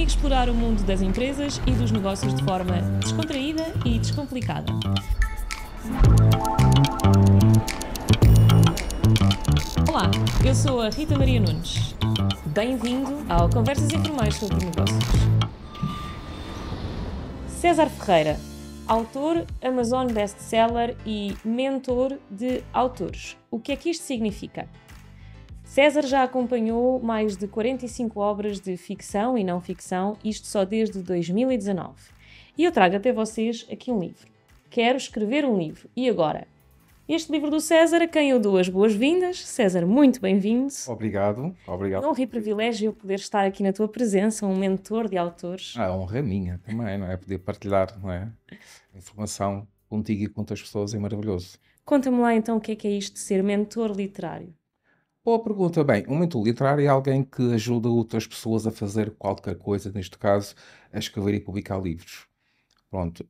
explorar o mundo das empresas e dos negócios de forma descontraída e descomplicada. Olá, eu sou a Rita Maria Nunes. Bem-vindo ao Conversas Informais sobre Negócios. César Ferreira, autor, Amazon best-seller e mentor de autores. O que é que isto significa? César já acompanhou mais de 45 obras de ficção e não ficção, isto só desde 2019. E eu trago até vocês aqui um livro. Quero escrever um livro. E agora? Este livro do César, a quem eu dou as boas-vindas. César, muito bem-vindo. Obrigado. Honra e privilégio eu poder estar aqui na tua presença, um mentor de autores. A honra é minha também, não é? Poder partilhar, não é? Informação contigo e com outras pessoas é maravilhoso. Conta-me lá então o que é isto de ser mentor literário. Boa pergunta. Bem, um mentor literário é alguém que ajuda outras pessoas a fazer qualquer coisa, neste caso, a escrever e publicar livros. Pronto,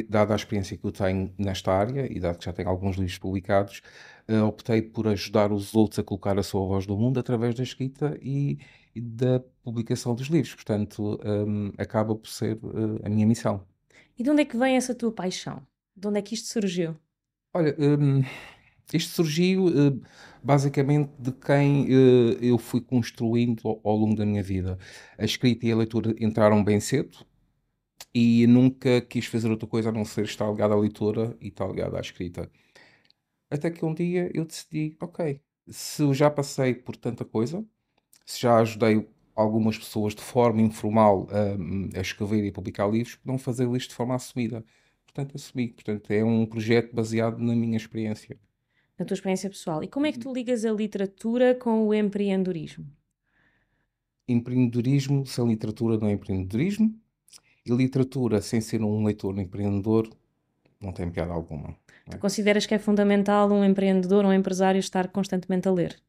dada a experiência que eu tenho nesta área e dado que já tenho alguns livros publicados, optei por ajudar os outros a colocar a sua voz no mundo através da escrita e da publicação dos livros. Portanto, acaba por ser a minha missão. E de onde é que vem essa tua paixão? De onde é que isto surgiu? Olha, isto surgiu basicamente de quem eu fui construindo ao longo da minha vida. A escrita e a leitura entraram bem cedo e nunca quis fazer outra coisa a não ser estar ligado à leitura e estar ligado à escrita. Até que um dia eu decidi, ok, se eu já passei por tanta coisa, se já ajudei algumas pessoas de forma informal a escrever e publicar livros, por não fazer isto de forma assumida. Portanto, assumi. Portanto, é um projeto baseado na minha experiência. Na tua experiência pessoal. E como é que tu ligas a literatura com o empreendedorismo? Empreendedorismo sem literatura não é empreendedorismo, e literatura sem ser um leitor empreendedor não tem piada alguma. Tu consideras que é fundamental um empreendedor ou um empresário estar constantemente a ler?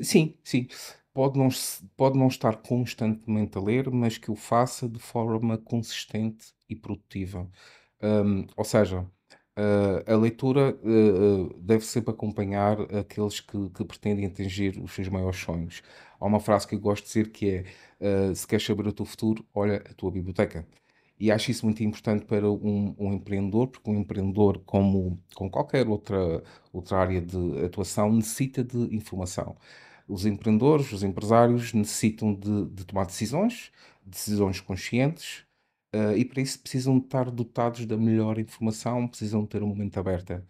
Sim, sim. Pode não estar constantemente a ler, mas que o faça de forma consistente e produtiva. Ou seja, a leitura deve sempre acompanhar aqueles que pretendem atingir os seus maiores sonhos. Há uma frase que eu gosto de dizer que é: se queres saber o teu futuro, olha a tua biblioteca. E acho isso muito importante para um empreendedor, porque um empreendedor, como qualquer outra área de atuação, necessita de informação. Os empreendedores, os empresários necessitam de tomar decisões conscientes, e para isso precisam de estar dotados da melhor informação, precisam de ter uma mente aberta.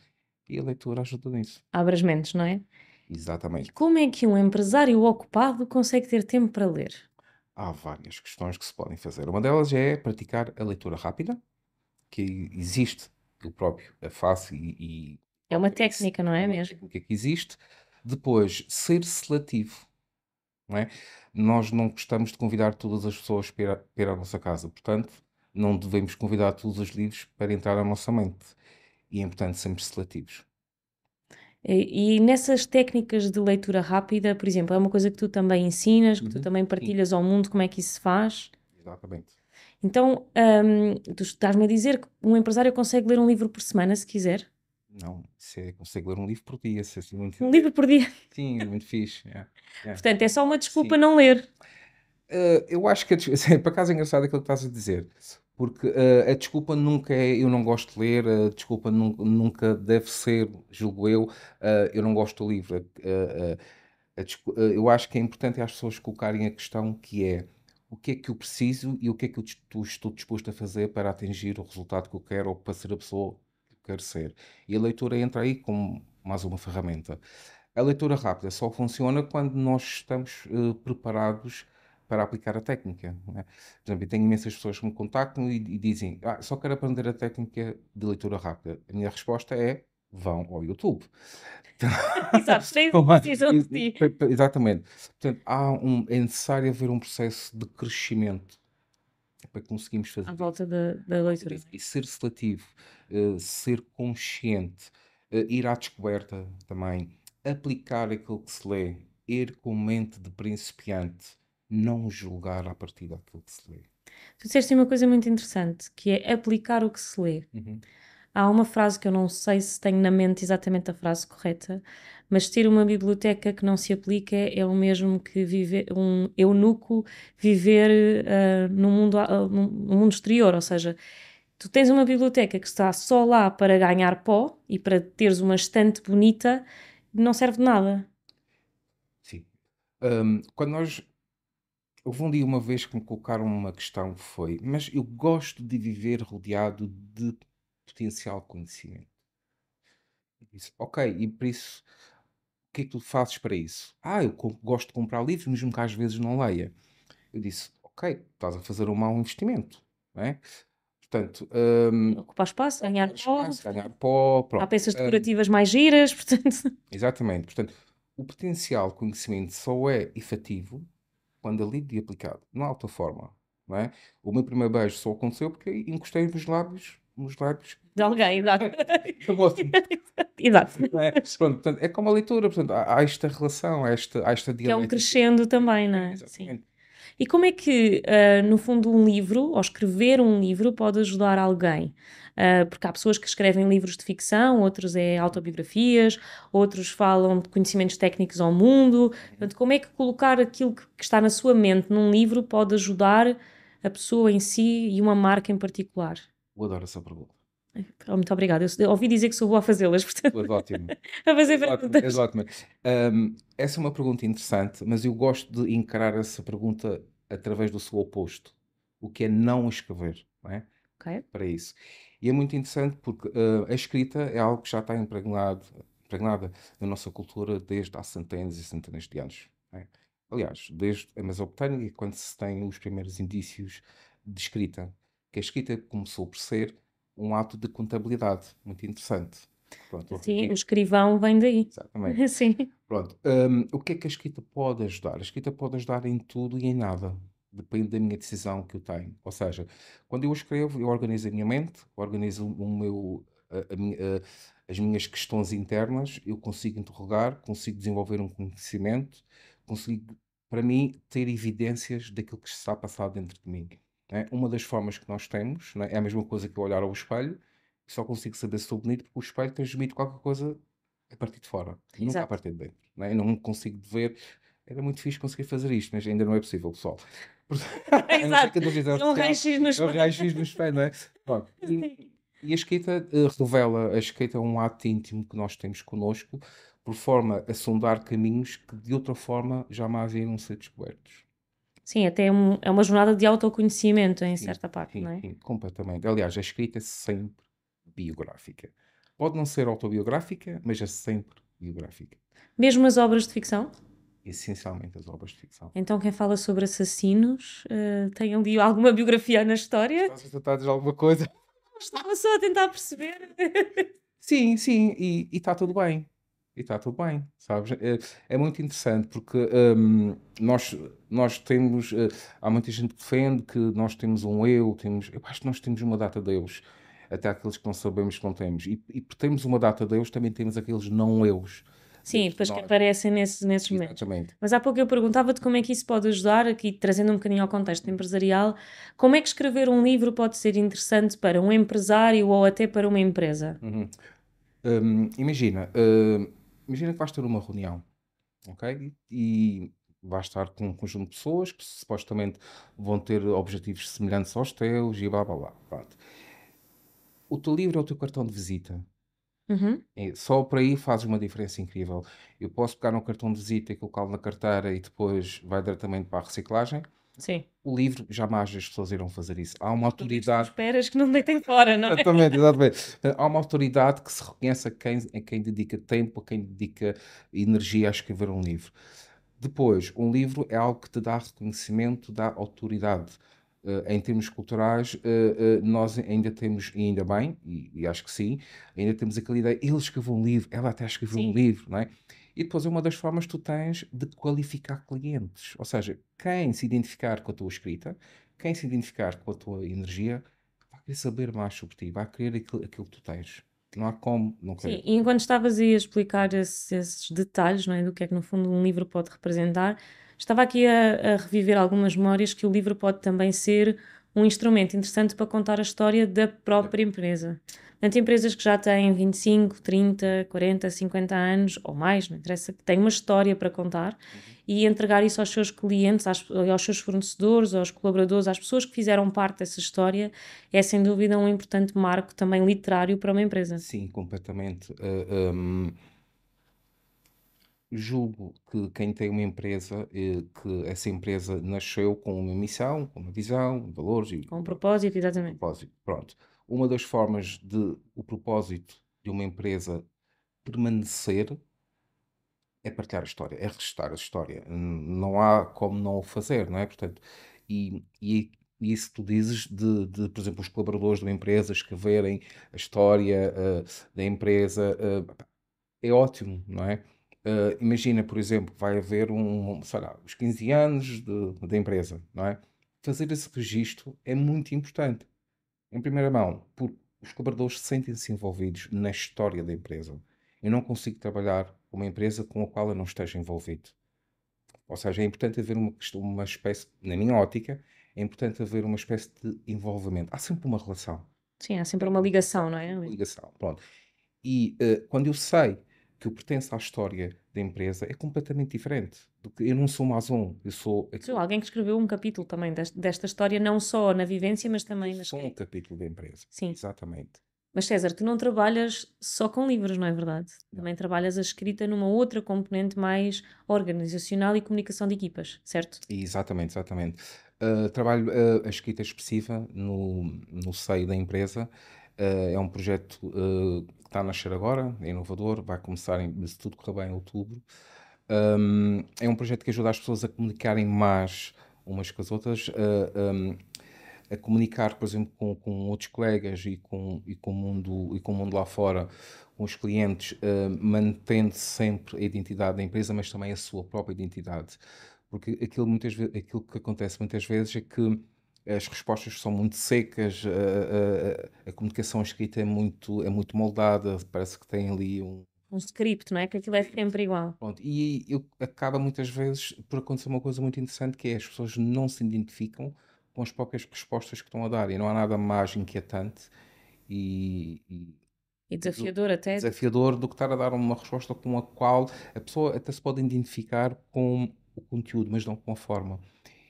E a leitura ajuda nisso. Abre as mentes, não é? E Exatamente. como é que um empresário ocupado consegue ter tempo para ler? Há várias questões que se podem fazer. Uma delas é praticar a leitura rápida, que existe, eu próprio a faço É uma obviamente, técnica, não é é uma mesmo? técnica que existe. Depois, ser seletivo, não é? Nós não gostamos de convidar todas as pessoas para ir à nossa casa, portanto, não devemos convidar todos os livros para entrar na nossa mente. E é importante sermos seletivos. E nessas técnicas de leitura rápida, por exemplo, é uma coisa que tu também ensinas, que tu Uhum. também Sim, partilhas ao mundo, como é que isso se faz? exatamente. Então, tu estás-me a dizer que um empresário consegue ler um livro por semana, se quiser? Não, você consegue ler um livro por dia, se assim muito Um livro por dia. sim, muito fixe. É. Portanto, é só uma desculpa Sim. não ler. Eu acho que por acaso é engraçado aquilo que estás a dizer, porque a desculpa nunca é eu não gosto de ler, a desculpa nunca deve ser, julgo eu não gosto do livro. Eu acho que é importante as pessoas colocarem a questão que é o que é que eu preciso e o que é que estou disposto a fazer para atingir o resultado que eu quero ou para ser a pessoa que eu quero ser. E a leitura entra aí como mais uma ferramenta. A leitura rápida só funciona quando nós estamos preparados para aplicar a técnica. Não é? Por exemplo, eu tenho imensas pessoas que me contactam e dizem: só quero aprender a técnica de leitura rápida. A minha resposta é: vão ao YouTube. Exato, precisam de ti. Exatamente. Portanto, é necessário haver um processo de crescimento para conseguirmos À fazer volta da leitura. isso. E ser seletivo, ser consciente, ir à descoberta também, aplicar aquilo que se lê, ir com mente de principiante, não julgar a partir daquilo que se lê. Tu disseste uma coisa muito interessante, que é aplicar o que se lê. Uhum. Há uma frase que eu não sei se tenho na mente exatamente a frase correta, mas ter uma biblioteca que não se aplica é o mesmo que viver, um eunuco viver no mundo exterior, ou seja, tu tens uma biblioteca que está só lá para ganhar pó e para teres uma estante bonita, não serve de nada. Sim. Quando nós. Houve um dia uma vez que me colocaram uma questão que foi, mas eu gosto de viver rodeado de potencial conhecimento. Eu disse, ok, e por isso, o que é que tu fazes para isso? Ah, eu gosto de comprar livros, mesmo que às vezes não leia. Eu disse, ok, estás a fazer um mau investimento, não é? Portanto, Ocupar espaço, ganhar pó, espaço, ganhar pó, há pronto. peças decorativas mais giras, portanto. Exatamente. Portanto, o potencial conhecimento só é efetivo quando é lido e aplicado. Não há outra forma, não é? O meu primeiro beijo só aconteceu porque encostei nos lábios De alguém, exato. da moça, Exato. não é? Pronto, portanto, é como a leitura, portanto, há esta relação, há esta Que é um dialética. crescendo também, não é? Sim. Exatamente. E como é que, no fundo, um livro, ou escrever um livro, pode ajudar alguém? Porque há pessoas que escrevem livros de ficção, outros é autobiografias, outros falam de conhecimentos técnicos ao mundo. Portanto, como é que colocar aquilo que está na sua mente num livro pode ajudar a pessoa em si e uma marca em particular? Eu adoro essa pergunta. Oh, muito obrigada. Eu ouvi dizer que sou boa a fazê-las, portanto, Tu és ótimo. a fazer És ótimo, és perguntas. ótimo. Essa é uma pergunta interessante, mas eu gosto de encarar essa pergunta através do seu oposto, o que é não escrever, não é? Ok. Para isso. E é muito interessante porque a escrita é algo que já está impregnada na nossa cultura desde há centenas e centenas de anos, não é? Aliás, desde a Mesopotâmia, quando se tem os primeiros indícios de escrita, que a escrita começou por ser um ato de contabilidade, muito interessante. Pronto, houve Sim, o aqui, escrivão vem daí. exatamente. Sim. Pronto, o que é que a escrita pode ajudar? A escrita pode ajudar em tudo e em nada. Depende da minha decisão que eu tenho. Ou seja, quando eu escrevo, eu organizo a minha mente, organizo o meu, as minhas questões internas, eu consigo interrogar, consigo desenvolver um conhecimento, consigo, para mim, ter evidências daquilo que se está a passar dentro de mim. Não é? Uma das formas que nós temos, não é? É a mesma coisa que eu olhar ao espelho, só consigo saber se estou bonito porque o espelho transmite qualquer coisa a partir de fora, nunca a Exato. partir de dentro. Não é? Eu não consigo ver. Era muito fixe conseguir fazer isto, mas ainda não é possível, pessoal. A não ser Exato. que a inteligência É um artificial raio-x no é o espelho. raio-x no espelho, não é? Pronto. E a escrita revela, a escrita é um ato íntimo que nós temos connosco, por forma a sondar caminhos que de outra forma jamais iriam ser descobertos. Sim, até é uma jornada de autoconhecimento em Sim, certa parte, não sim, é? sim, completamente. Aliás, a escrita é sempre biográfica. Pode não ser autobiográfica, mas é sempre biográfica. Mesmo as obras de ficção. Essencialmente as obras de ficção. Então, quem fala sobre assassinos, tem ali alguma biografia na história? Estás a tentar dizer alguma coisa? Estava só a tentar perceber. Sim, sim, e está tudo bem. E está tudo bem, sabes? É muito interessante porque nós temos. Há muita gente que defende que nós temos um eu, temos. Eu acho que nós temos uma data de eus, até aqueles que não sabemos que não temos. E por termos uma data de eus, também temos aqueles não eus Sim, dentro de depois que nós. aparecem nesses momentos. Exatamente. Mas há pouco eu perguntava-te como é que isso pode ajudar, aqui trazendo um bocadinho ao contexto empresarial, como é que escrever um livro pode ser interessante para um empresário ou até para uma empresa? Uhum. Imagina, imagina que vais ter uma reunião, ok? E vais estar com um conjunto de pessoas que supostamente vão ter objetivos semelhantes aos teus e blá blá blá. Pronto. O teu livro é o teu cartão de visita. Uhum. Só por aí fazes uma diferença incrível. Eu posso pegar no cartão de visita e colocá-lo na carteira e depois vai diretamente para a reciclagem. Sim. O livro, jamais as pessoas irão fazer isso. Há uma Pelo menos tu autoridade. esperas que não deitem fora, não é? Exatamente, exatamente. Há uma autoridade que se reconhece a quem dedica tempo, a quem dedica energia a escrever um livro. Depois, um livro é algo que te dá reconhecimento, dá autoridade. Em termos culturais, nós ainda temos, e ainda bem, e acho que sim, ainda temos aquela ideia, ele escreveu um livro, ela até escreveu um Sim. livro, não é? E depois é uma das formas que tu tens de qualificar clientes. Ou seja, quem se identificar com a tua escrita, quem se identificar com a tua energia, vai querer saber mais sobre ti, vai querer aquilo que tu tens. Não há como não Sim, querer. e enquanto estavas aí a explicar esses detalhes, não é, do que é que no fundo um livro pode representar, estava aqui a reviver algumas memórias que o livro pode também ser um instrumento interessante para contar a história da própria empresa. Portanto, empresas que já têm 25, 30, 40, 50 anos ou mais, não interessa, que têm uma história para contar e entregar isso aos seus clientes, aos seus fornecedores, aos colaboradores, às pessoas que fizeram parte dessa história, é sem dúvida um importante marco também literário para uma empresa. Sim, completamente. Julgo que quem tem uma empresa, que essa empresa nasceu com uma missão, com uma visão, valores e Com um propósito, exatamente. propósito. Pronto. Uma das formas de o propósito de uma empresa permanecer é partilhar a história, é registrar a história. Não há como não o fazer, não é? Portanto, e isso que tu dizes por exemplo, os colaboradores de uma empresa escreverem a história da empresa, é ótimo, não é? Imagina, por exemplo, vai haver sei lá, os 15 anos da empresa, não é? Fazer esse registro é muito importante. Em primeira mão, porque os colaboradores sentem-se envolvidos na história da empresa. Eu não consigo trabalhar com uma empresa com a qual eu não esteja envolvido. Ou seja, é importante haver uma espécie, na minha ótica, é importante haver uma espécie de envolvimento. Há sempre uma relação. Sim, há sempre uma ligação, não é? Uma ligação, pronto. E quando eu sei que eu pertenço à história da empresa, é completamente diferente. Do que eu não sou mais um, eu sou Sou alguém que escreveu um capítulo também desta história, não só na vivência, mas também na sou um escrita. capítulo da empresa. Sim. Exatamente. Mas César, tu não trabalhas só com livros, não é verdade? Não. Também trabalhas a escrita numa outra componente mais organizacional e comunicação de equipas, certo? Exatamente, exatamente. Trabalho a escrita expressiva no seio da empresa. É um projeto que está a nascer agora, é inovador, vai começar, se tudo correr bem, em outubro. É um projeto que ajuda as pessoas a comunicarem mais umas com as outras, a comunicar, por exemplo, com outros colegas e com o mundo lá fora, com os clientes, mantendo sempre a identidade da empresa, mas também a sua própria identidade. Porque aquilo que acontece muitas vezes é que as respostas são muito secas, a comunicação escrita é muito moldada, parece que tem ali um. Um script, não é? Que aquilo é sempre igual. Pronto, e acaba muitas vezes por acontecer uma coisa muito interessante que é as pessoas não se identificam com as próprias respostas que estão a dar e não há nada mais inquietante e, e- E e do- desafiador e até. desafiador do que estar a dar uma resposta com a qual a pessoa até se pode identificar com o conteúdo, mas não com a forma.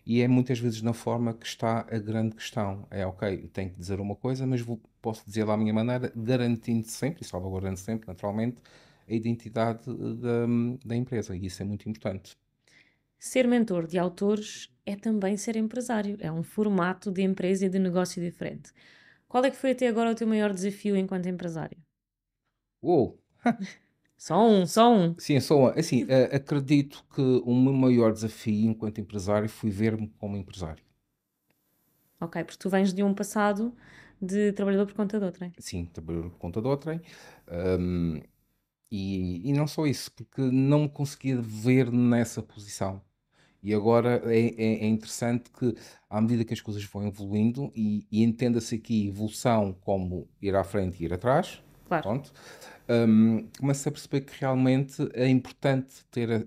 E é muitas vezes na forma que está a grande questão. É ok, eu tenho que dizer uma coisa, mas posso dizer lá à minha maneira, garantindo sempre e salvaguardando sempre, naturalmente, a identidade da empresa. E isso é muito importante. Ser mentor de autores é também ser empresário. É um formato de empresa e de negócio diferente. Qual é que foi até agora o teu maior desafio enquanto empresário? Uou! Só um, só um. Sim, assim, acredito que o meu maior desafio enquanto empresário foi ver-me como empresário. Ok, porque tu vens de um passado de trabalhador por conta de outra, não é? Sim, trabalhador por conta de outrem. hum, e não só isso, porque não me conseguia ver nessa posição. E agora é interessante que, à medida que as coisas vão evoluindo, e entenda-se aqui evolução como ir à frente e ir atrás, Claro. pronto, começa a perceber que realmente é importante ter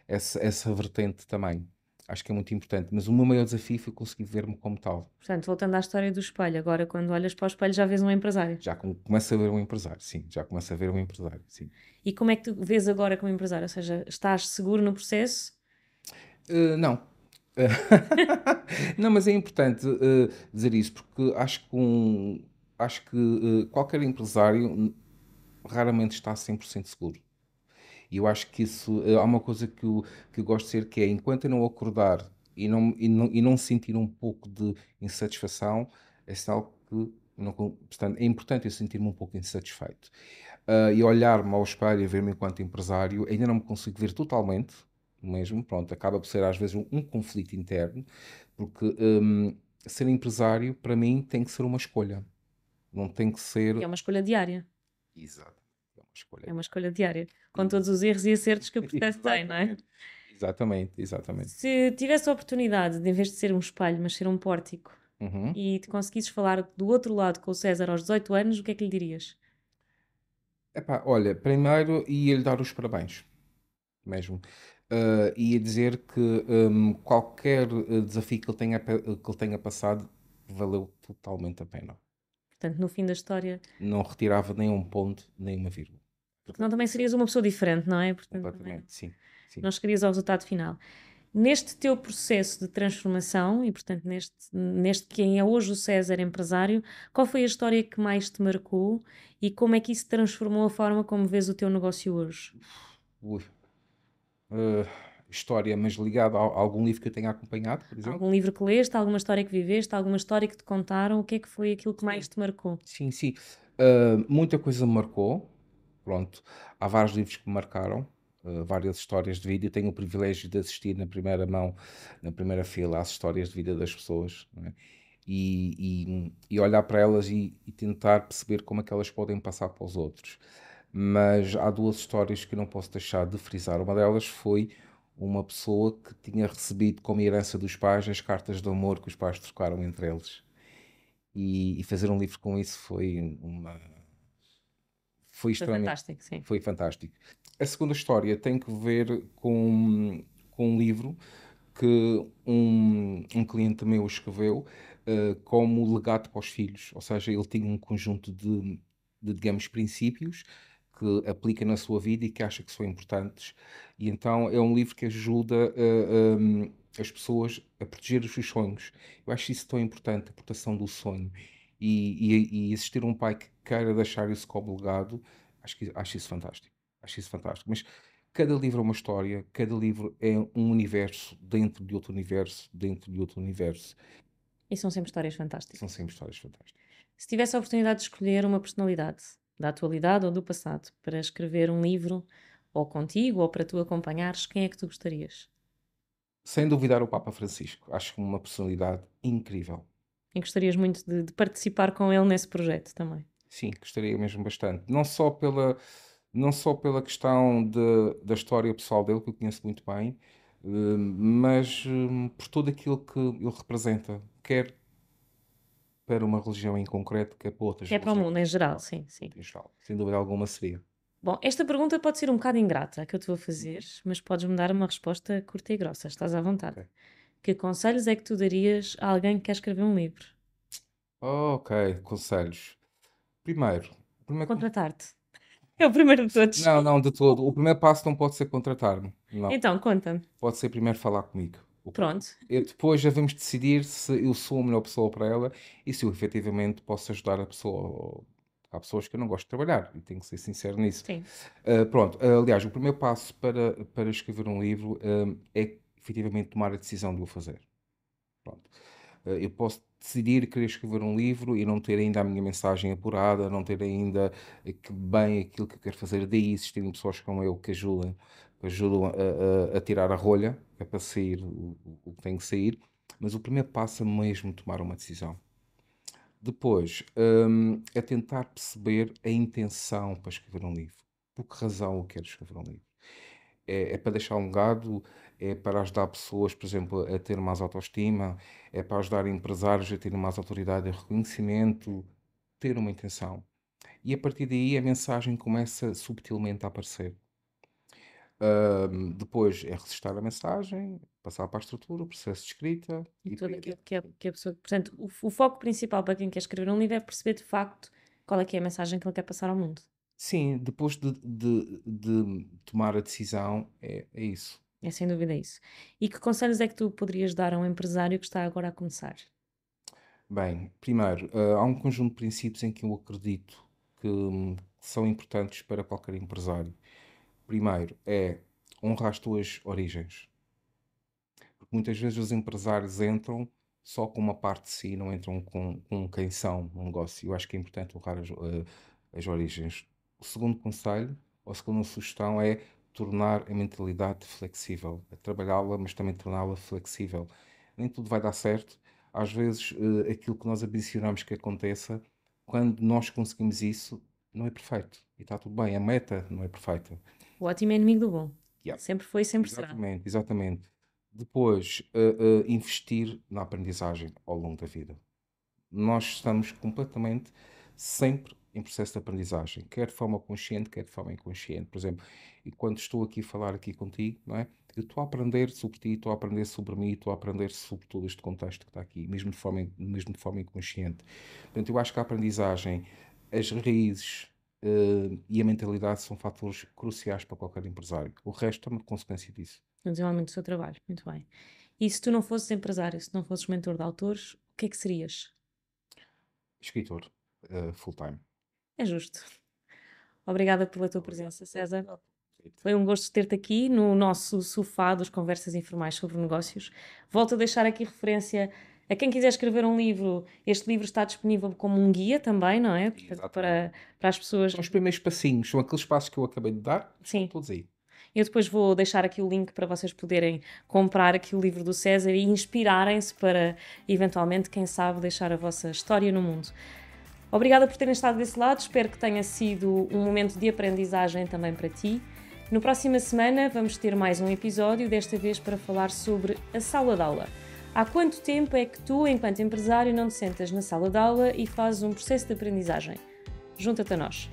essa vertente também. Acho que é muito importante, mas o meu maior desafio foi conseguir ver-me como tal. Portanto, voltando à história do espelho, agora quando olhas para o espelho já vês um empresário. Já começo a ver um empresário, sim, já começo a ver um empresário, sim. E como é que tu vês agora como empresário? Ou seja, estás seguro no processo? Não. Não, mas é importante dizer isso, porque acho que qualquer empresário raramente está 100% seguro. E eu acho que isso, há uma coisa que eu gosto de ser, que é, enquanto eu não acordar e não sentir um pouco de insatisfação, é sinal que portanto, é importante eu sentir-me um pouco insatisfeito. E olhar-me ao espelho e ver-me enquanto empresário, ainda não me consigo ver totalmente, mesmo, pronto, acaba por ser às vezes um conflito interno, porque ser empresário, para mim, tem que ser uma escolha, não tem que E ser. é uma escolha diária. Exato, é uma escolha. É uma escolha diária. Com todos os erros e acertos que o processo tem, não é? Exatamente, exatamente. Se tivesse a oportunidade de, em vez de ser um espelho, mas ser um pórtico, Uhum. e te conseguisses falar do outro lado com o César aos 18 anos, o que é que lhe dirias? Epá, olha, primeiro ia-lhe dar os parabéns, mesmo. e a dizer que qualquer desafio que que ele tenha passado valeu totalmente a pena. Portanto, no fim da história, Não retirava nem um ponto, nem uma vírgula. porque não também serias uma pessoa diferente, não é? Portanto, também Completamente, sim, sim. não chegarias ao resultado final. Neste teu processo de transformação e, portanto, neste quem é hoje o César empresário, qual foi a história que mais te marcou e como é que isso transformou a forma como vês o teu negócio hoje? Ui. Uh, História, mas ligado a algum livro que eu tenha acompanhado, por exemplo? Algum livro que leste, alguma história que viveste, alguma história que te contaram? O que é que foi aquilo que mais Sim. te marcou? Sim, sim. Muita coisa me marcou. Pronto. Há vários livros que me marcaram, várias histórias de vida. Eu tenho o privilégio de assistir na primeira mão, na primeira fila, às histórias de vida das pessoas, não é? E olhar para elas e tentar perceber como é que elas podem passar para os outros. Mas há duas histórias que eu não posso deixar de frisar. Uma delas foi uma pessoa que tinha recebido como herança dos pais as cartas de amor que os pais trocaram entre eles. E fazer um livro com isso foi Foi extremamente, fantástico, sim. foi fantástico. A segunda história tem que ver com um livro que um cliente meu escreveu como legado para os filhos. Ou seja, ele tinha um conjunto digamos, princípios que aplica na sua vida e que acha que são importantes. E então é um livro que ajuda as pessoas a proteger os seus sonhos. Eu acho isso tão importante, a proteção do sonho. E existir um pai que queira deixar isso como legado, acho isso fantástico. Acho isso fantástico. Mas cada livro é uma história, cada livro é um universo dentro de outro universo, dentro de outro universo. E são sempre histórias São fantásticas. sempre histórias fantásticas. Se tivesse a oportunidade de escolher uma personalidade, da atualidade ou do passado, para escrever um livro, ou contigo, ou para tu acompanhares, quem é que tu gostarias? Sem duvidar o Papa Francisco. Acho que uma personalidade incrível. E gostarias muito de participar com ele nesse projeto também. Sim, gostaria mesmo bastante. Não só pela questão da história pessoal dele, que eu conheço muito bem, mas por tudo aquilo que ele representa, quer para uma religião em concreto, quer para outras Que é para o mundo em religiões. geral, sim, sim. Em geral. Sem dúvida alguma seria. Bom, esta pergunta pode ser um bocado ingrata, a que eu te vou fazer, mas podes-me dar uma resposta curta e grossa, estás à vontade. Ok. Que conselhos é que tu darias a alguém que quer escrever um livro? Ok, conselhos. Primeiro, o primeiro... Contratar-te. É o primeiro de todos. Não, não, de todo. O primeiro passo não pode ser contratar-me. Não. Então, conta-me. Pode ser primeiro falar comigo. Pronto. Depois já vamos decidir se eu sou a melhor pessoa para ela e se eu efetivamente posso ajudar a pessoa. Há pessoas que eu não gosto de trabalhar e tenho que ser sincero nisso. Sim. Pronto, aliás, o primeiro passo para escrever um livro é efetivamente tomar a decisão de o fazer. Pronto. Eu posso decidir querer escrever um livro e não ter ainda a minha mensagem apurada, não ter ainda bem aquilo que eu quero fazer. Daí existirem pessoas como eu que ajudam a tirar a rolha, é para sair o que tem que sair. Mas o primeiro passo é mesmo tomar uma decisão. Depois, é tentar perceber a intenção para escrever um livro. Por que razão eu quero escrever um livro? É para deixar um legado, é para ajudar pessoas, por exemplo, a ter mais autoestima, é para ajudar empresários a terem mais autoridade e reconhecimento, ter uma intenção. E a partir daí a mensagem começa subtilmente a aparecer. Depois é registrar a mensagem, passar para a estrutura, o processo de escrita E e, tudo aquilo que a pessoa. Portanto, o foco principal para quem quer escrever um livro é perceber de facto qual é que é a mensagem que ele quer passar ao mundo. sim, depois de tomar a decisão, é isso. É sem dúvida isso. E que conselhos é que tu poderias dar a um empresário que está agora a começar? Bem, primeiro, há um conjunto de princípios em que eu acredito que são importantes para qualquer empresário. Primeiro é honrar as tuas origens. Porque muitas vezes os empresários entram só com uma parte de si, não entram com quem são no negócio. Eu acho que é importante honrar as origens. O segundo conselho, ou a segunda sugestão é tornar a mentalidade flexível. É trabalhá-la, mas também torná-la flexível. Nem tudo vai dar certo. Às vezes, aquilo que nós ambicionamos que aconteça, quando nós conseguimos isso, não é perfeito. E está tudo bem. A meta não é perfeita. O ótimo é inimigo do bom. Yeah. Sempre foi e sempre será. Exatamente, exatamente. Depois, investir na aprendizagem ao longo da vida. Nós estamos completamente, sempre em processo de aprendizagem, quer de forma consciente, quer de forma inconsciente. Por exemplo, e quando estou aqui a falar aqui contigo, não é? Eu estou a aprender sobre ti, estou a aprender sobre mim, estou a aprender sobre todo este contexto que está aqui, mesmo de forma inconsciente. Portanto, eu acho que a aprendizagem, as raízes, e a mentalidade são fatores cruciais para qualquer empresário. O resto é uma consequência disso. No desenvolvimento do seu trabalho. Muito bem. E se tu não fosses empresário, se não fosses mentor de autores, o que é que serias? Escritor, full-time. É justo. Obrigada pela tua presença, César. Foi um gosto ter-te aqui no nosso sofá dos Conversas Informais sobre Negócios. Volto a deixar aqui referência a quem quiser escrever um livro. Este livro está disponível como um guia também, não é? Portanto, para as pessoas. São os primeiros passinhos, são aqueles passos que eu acabei de dar, Sim. todos aí. Eu depois vou deixar aqui o link para vocês poderem comprar aqui o livro do César e inspirarem-se para, eventualmente, quem sabe, deixar a vossa história no mundo. Obrigada por terem estado desse lado, espero que tenha sido um momento de aprendizagem também para ti. Na próxima semana vamos ter mais um episódio, desta vez para falar sobre a sala de aula. Há quanto tempo é que tu, enquanto empresário, não te sentas na sala de aula e fazes um processo de aprendizagem? Junta-te a nós.